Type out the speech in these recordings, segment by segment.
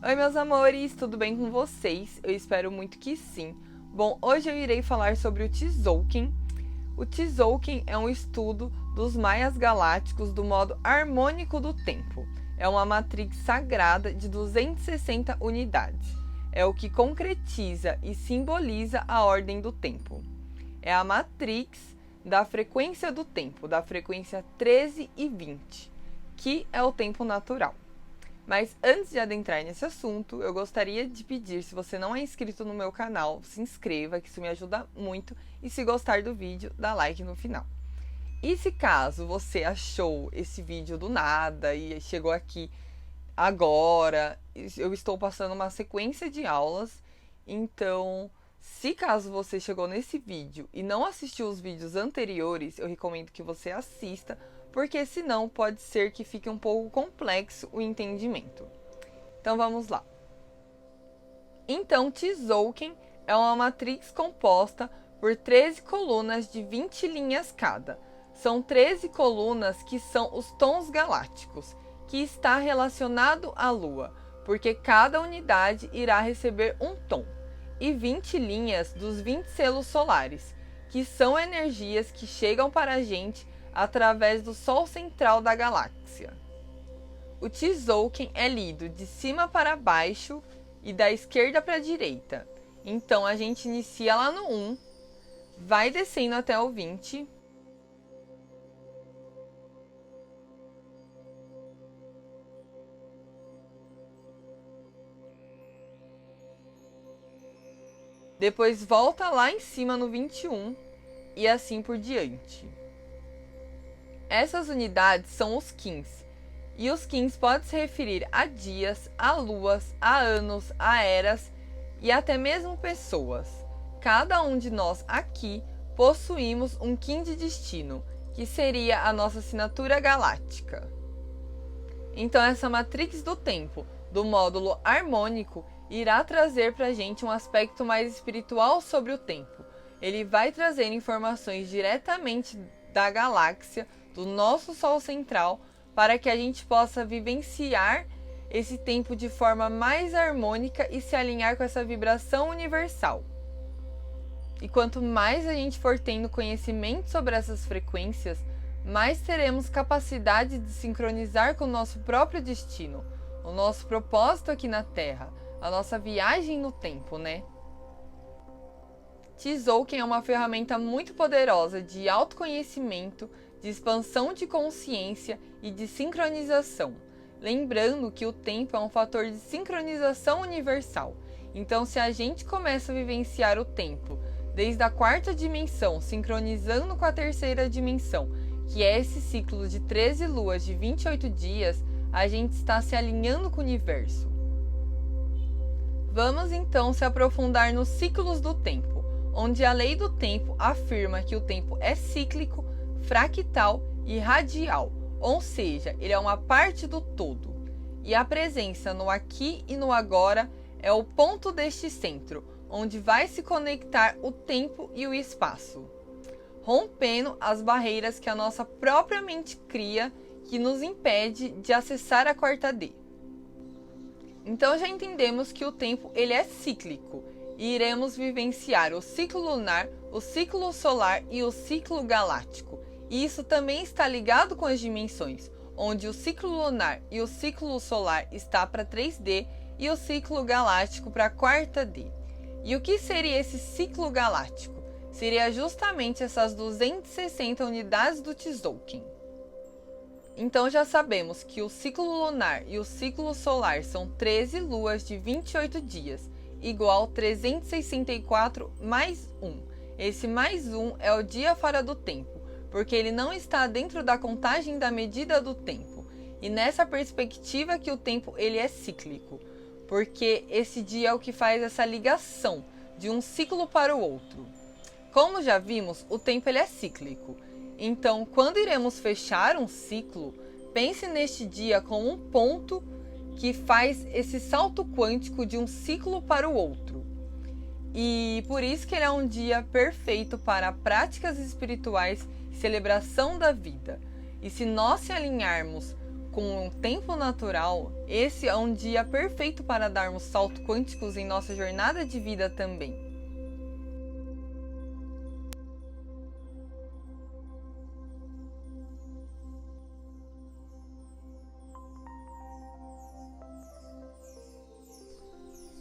Oi, meus amores, tudo bem com vocês? Eu espero muito que sim. Bom, hoje eu irei falar sobre o Tzolk'in. O Tzolk'in é um estudo dos maias galácticos do modo harmônico do tempo. É uma matrix sagrada de 260 unidades. É o que concretiza e simboliza a ordem do tempo. É a matrix da frequência do tempo, da frequência 13 e 20, que é o tempo natural. Mas antes de adentrar nesse assunto, eu gostaria de pedir, se você não é inscrito no meu canal, se inscreva, que isso me ajuda muito. E se gostar do vídeo, dá like no final. E se caso você achou esse vídeo do nada e chegou aqui agora, eu estou passando uma sequência de aulas. Então, se caso você chegou nesse vídeo e não assistiu os vídeos anteriores, eu recomendo que você assista, porque senão pode ser que fique um pouco complexo o entendimento. Então vamos lá. Então, Tzolk'in é uma matrix composta por 13 colunas de 20 linhas cada. São 13 colunas que são os tons galácticos, que está relacionado à Lua, porque cada unidade irá receber um tom. E 20 linhas dos 20 selos solares, que são energias que chegam para a gente através do Sol central da galáxia. O Tzolk'in é lido de cima para baixo e da esquerda para a direita. Então a gente inicia lá no 1, vai descendo até o 20. Depois volta lá em cima no 21 e assim por diante. Essas unidades são os Qins, e os Qins podem se referir a dias, a luas, a anos, a eras e até mesmo pessoas. Cada um de nós aqui possuímos um Qin de destino, que seria a nossa assinatura galáctica. Então essa matrix do tempo, do módulo harmônico, irá trazer para a gente um aspecto mais espiritual sobre o tempo. Ele vai trazer informações diretamente da galáxia, do nosso Sol central, para que a gente possa vivenciar esse tempo de forma mais harmônica e se alinhar com essa vibração universal. E quanto mais a gente for tendo conhecimento sobre essas frequências, mais teremos capacidade de sincronizar com o nosso próprio destino, o nosso propósito aqui na Terra, a nossa viagem no tempo, né? Tzolk'in é uma ferramenta muito poderosa de autoconhecimento, de expansão de consciência e de sincronização. Lembrando que o tempo é um fator de sincronização universal. Então, se a gente começa a vivenciar o tempo desde a 4ª dimensão, sincronizando com a 3ª dimensão, que é esse ciclo de 13 luas de 28 dias, a gente está se alinhando com o universo. Vamos então se aprofundar nos ciclos do tempo, onde a lei do tempo afirma que o tempo é cíclico, fractal e radial, ou seja, ele é uma parte do todo. E a presença no aqui e no agora é o ponto deste centro, onde vai se conectar o tempo e o espaço, rompendo as barreiras que a nossa própria mente cria, que nos impede de acessar a 4D. Então já entendemos que o tempo ele é cíclico e iremos vivenciar o ciclo lunar, o ciclo solar e o ciclo galáctico. E isso também está ligado com as dimensões, onde o ciclo lunar e o ciclo solar está para 3D e o ciclo galáctico para 4D. E o que seria esse ciclo galáctico? Seria justamente essas 260 unidades do Tzolk'in. Então já sabemos que o ciclo lunar e o ciclo solar são 13 luas de 28 dias, igual 364 mais 1. Esse mais 1 é o dia fora do tempo, porque ele não está dentro da contagem da medida do tempo. E nessa perspectiva que o tempo ele é cíclico, porque esse dia é o que faz essa ligação de um ciclo para o outro. Como já vimos, o tempo ele é cíclico. Então, quando iremos fechar um ciclo, pense neste dia como um ponto que faz esse salto quântico de um ciclo para o outro. E por isso que ele é um dia perfeito para práticas espirituais e celebração da vida. E se nós se alinharmos com o tempo natural, esse é um dia perfeito para darmos saltos quânticos em nossa jornada de vida também.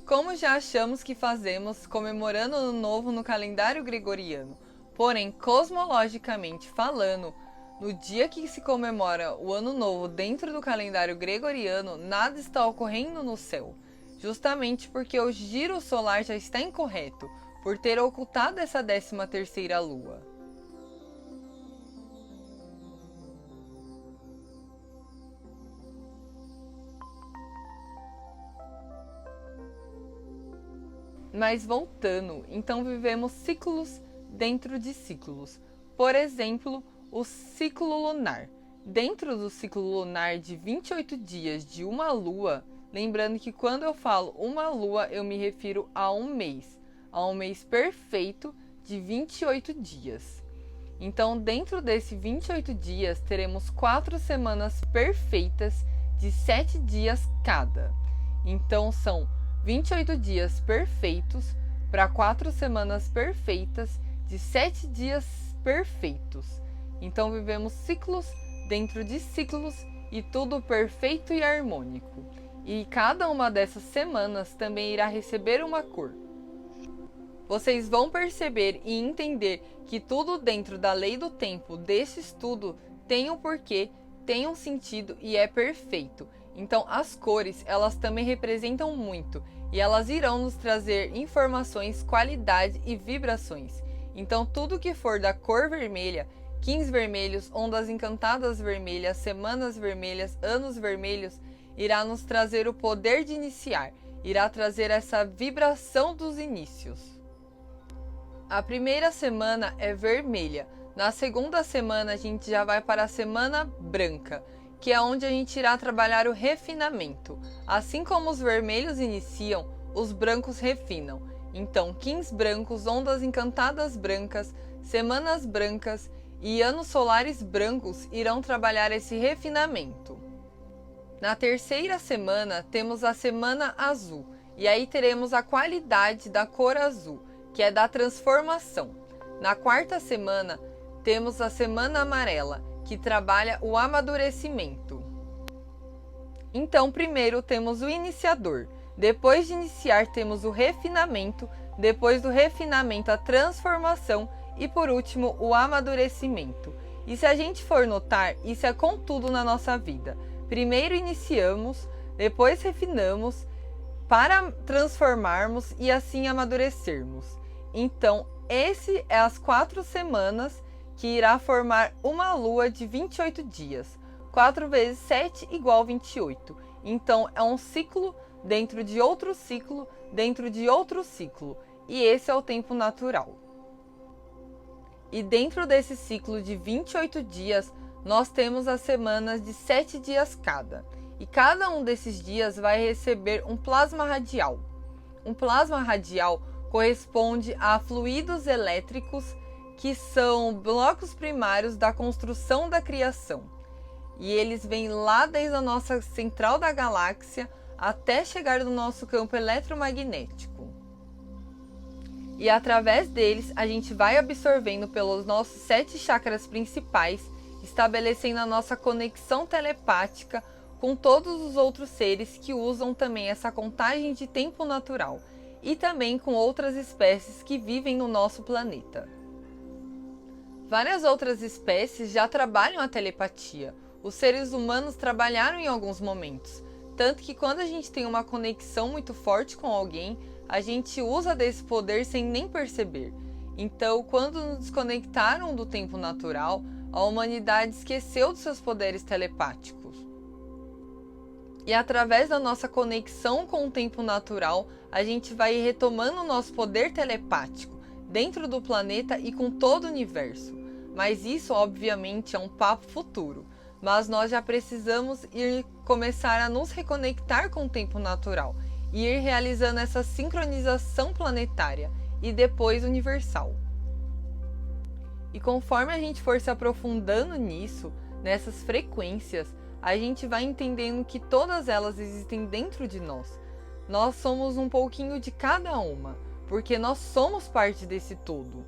Como já achamos que fazemos comemorando o Ano Novo no calendário gregoriano, porém, cosmologicamente falando, no dia que se comemora o Ano Novo dentro do calendário gregoriano, nada está ocorrendo no céu, justamente porque o giro solar já está incorreto, por ter ocultado essa 13ª lua. Mas voltando, então vivemos ciclos dentro de ciclos. Por exemplo, o ciclo lunar. Dentro do ciclo lunar de 28 dias de uma lua, lembrando que quando eu falo uma lua, eu me refiro a um mês perfeito de 28 dias. Então, dentro desse 28 dias, teremos 4 semanas perfeitas de 7 dias cada. Então, são 28 dias perfeitos para 4 semanas perfeitas de 7 dias perfeitos. Então vivemos ciclos dentro de ciclos e tudo perfeito e harmônico. E cada uma dessas semanas também irá receber uma cor. Vocês vão perceber e entender que tudo dentro da lei do tempo desse estudo tem um porquê, tem um sentido e é perfeito. Então as cores, elas também representam muito e elas irão nos trazer informações, qualidade e vibrações. Então tudo que for da cor vermelha, quins vermelhos, ondas encantadas vermelhas, semanas vermelhas, anos vermelhos, irá nos trazer o poder de iniciar, irá trazer essa vibração dos inícios. A primeira semana é vermelha, na segunda semana a gente já vai para a semana branca, que é onde a gente irá trabalhar o refinamento. Assim como os vermelhos iniciam, os brancos refinam. Então, quins brancos, ondas encantadas brancas, semanas brancas e anos solares brancos irão trabalhar esse refinamento. Na terceira semana, temos a semana azul, e aí teremos a qualidade da cor azul, que é da transformação. Na quarta semana, temos a semana amarela, que trabalha o amadurecimento. Então, primeiro temos o iniciador, depois de iniciar temos o refinamento, depois do refinamento a transformação e por último o amadurecimento. E se a gente for notar, isso é com tudo na nossa vida. Primeiro iniciamos, depois refinamos, para transformarmos e assim amadurecermos. Então, esse é as 4 semanas que irá formar uma lua de 28 dias. 4 vezes 7 igual 28. Então, é um ciclo dentro de outro ciclo, dentro de outro ciclo. E esse é o tempo natural. E dentro desse ciclo de 28 dias, nós temos as semanas de 7 dias cada. E cada um desses dias vai receber um plasma radial. Um plasma radial corresponde a fluidos elétricos que são blocos primários da construção da criação. E eles vêm lá desde a nossa central da galáxia até chegar no nosso campo eletromagnético. E através deles a gente vai absorvendo pelos nossos 7 chakras principais, estabelecendo a nossa conexão telepática com todos os outros seres que usam também essa contagem de tempo natural e também com outras espécies que vivem no nosso planeta. Várias outras espécies já trabalham a telepatia. Os seres humanos trabalharam em alguns momentos, tanto que quando a gente tem uma conexão muito forte com alguém, a gente usa desse poder sem nem perceber. Então, quando nos desconectaram do tempo natural, a humanidade esqueceu dos seus poderes telepáticos. E através da nossa conexão com o tempo natural, a gente vai retomando o nosso poder telepático dentro do planeta e com todo o universo. Mas isso, obviamente, é um papo futuro. Mas nós já precisamos começar a nos reconectar com o tempo natural e ir realizando essa sincronização planetária e depois universal. E conforme a gente for se aprofundando nisso, nessas frequências, a gente vai entendendo que todas elas existem dentro de nós. Nós somos um pouquinho de cada uma, porque nós somos parte desse todo.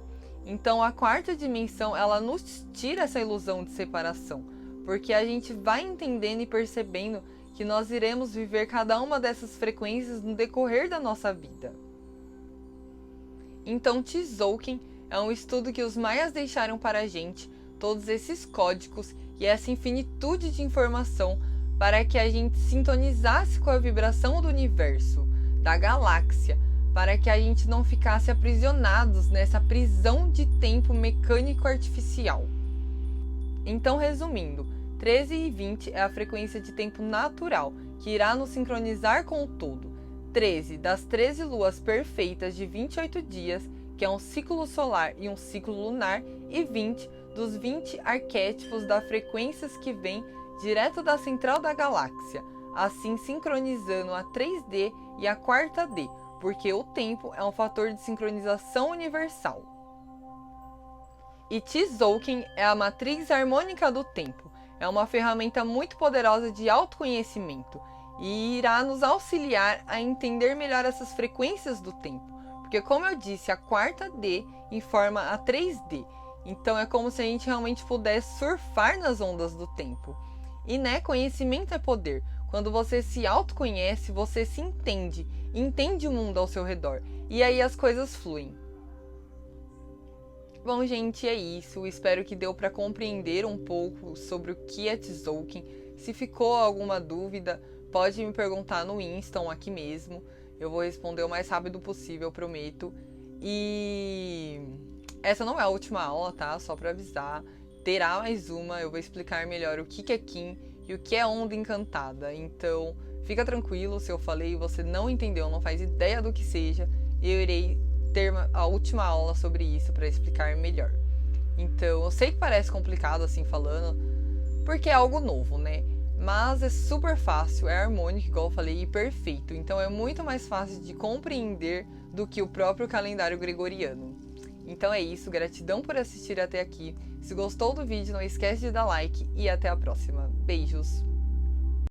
Então a quarta dimensão, ela nos tira essa ilusão de separação, porque a gente vai entendendo e percebendo que nós iremos viver cada uma dessas frequências no decorrer da nossa vida. Então Tzolk'in é um estudo que os maias deixaram para a gente, todos esses códigos e essa infinitude de informação para que a gente sintonizasse com a vibração do universo, da galáxia, para que a gente não ficasse aprisionados nessa prisão de tempo mecânico artificial. Então, resumindo, 13 e 20 é a frequência de tempo natural, que irá nos sincronizar com o todo. 13 das 13 luas perfeitas de 28 dias, que é um ciclo solar e um ciclo lunar, e 20 dos 20 arquétipos das frequências que vêm direto da central da galáxia, assim sincronizando a 3D e a quarta D, porque o tempo é um fator de sincronização universal. E Tzolk'in é a matriz harmônica do tempo, é uma ferramenta muito poderosa de autoconhecimento e irá nos auxiliar a entender melhor essas frequências do tempo, porque como eu disse, a quarta D informa a 3D, então é como se a gente realmente pudesse surfar nas ondas do tempo. E conhecimento é poder. Quando você se autoconhece, você se entende o mundo ao seu redor. E aí as coisas fluem. Bom, gente, é isso. Espero que deu para compreender um pouco sobre o que é Tzolk'in. Se ficou alguma dúvida, pode me perguntar no Insta ou aqui mesmo. Eu vou responder o mais rápido possível, prometo. E essa não é a última aula, tá? Só para avisar. Terá mais uma, eu vou explicar melhor o que é Qin e o que é onda encantada. Então, fica tranquilo, se eu falei e você não entendeu, não faz ideia do que seja, eu irei ter a última aula sobre isso para explicar melhor. Então, eu sei que parece complicado assim falando, porque é algo novo, né? Mas é super fácil, é harmônico, igual eu falei, e perfeito. Então, é muito mais fácil de compreender do que o próprio calendário gregoriano. Então é isso, gratidão por assistir até aqui. Se gostou do vídeo, não esquece de dar like e até a próxima. Beijos!